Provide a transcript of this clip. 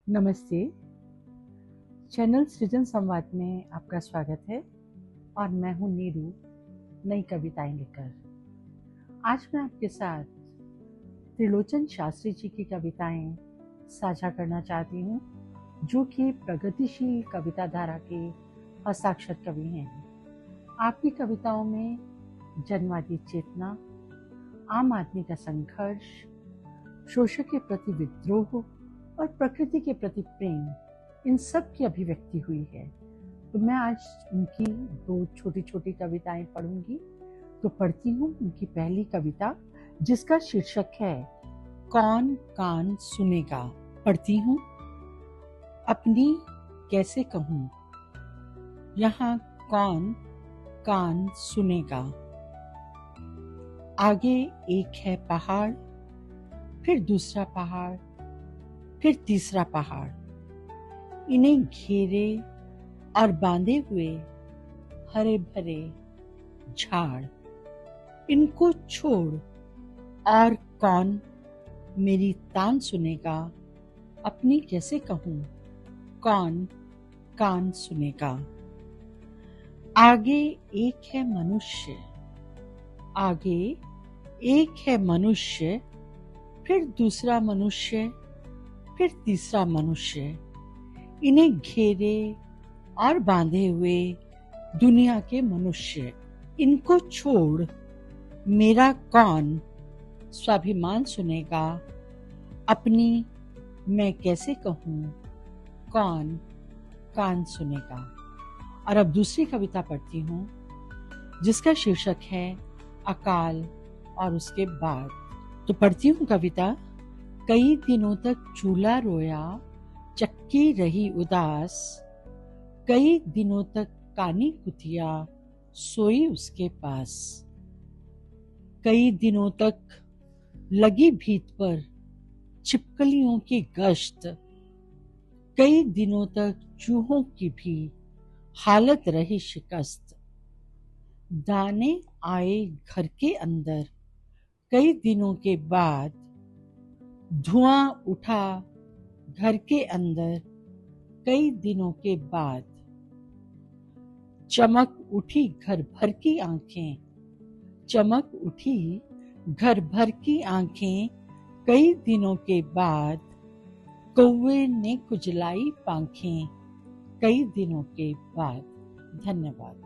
नमस्ते। चैनल सृजन संवाद में आपका स्वागत है और मैं हूं नीरू, नई कविताएं लेकर। आज मैं आपके साथ त्रिलोचन शास्त्री जी की कविताएं साझा करना चाहती हूं, जो कि प्रगतिशील कविता धारा के हस्ताक्षर कवि हैं। आपकी कविताओं में जनवादी चेतना, आम आदमी का संघर्ष, शोषक के प्रति विद्रोह और प्रकृति के प्रति प्रेम, इन सब की अभिव्यक्ति हुई है। तो मैं आज उनकी दो छोटी छोटी कविताएं पढ़ूंगी। तो पढ़ती हूँ उनकी पहली कविता, जिसका शीर्षक है कौन कान सुनेगा। पढ़ती हूँ। अपनी कैसे कहूँ, यहाँ कौन कान सुनेगा। आगे एक है पहाड़, फिर दूसरा पहाड़, फिर तीसरा पहाड़। इन्हें घेरे और बांधे हुए हरे भरे झाड़। इनको छोड़ और कौन मेरी तान सुनेगा। अपनी कैसे कहूँ, कौन कान सुनेगा। आगे एक है मनुष्य, आगे एक है मनुष्य, फिर दूसरा मनुष्य, फिर तीसरा मनुष्य। इन्हें घेरे और बांधे हुए दुनिया के मनुष्य। इनको छोड़ मेरा कौन स्वाभिमान सुनेगा। अपनी मैं कैसे कहूँ, कौन कान सुनेगा। और अब दूसरी कविता पढ़ती हूँ, जिसका शीर्षक है अकाल और उसके बाद। तो पढ़ती हूँ कविता। कई दिनों तक चूल्हा रोया, चक्की रही उदास। कई दिनों तक कानी कुतिया सोई उसके पास। कई दिनों तक लगी भीत पर छिपकलियों की गश्त। कई दिनों तक चूहों की भी हालत रही शिकस्त। दाने आए घर के अंदर कई दिनों के बाद। धुआं उठा घर के अंदर कई दिनों के बाद। चमक उठी घर भर की आंखें, चमक उठी घर भर की आंखें कई दिनों के बाद। कौवे ने कुजलाई पांखें कई दिनों के बाद। धन्यवाद।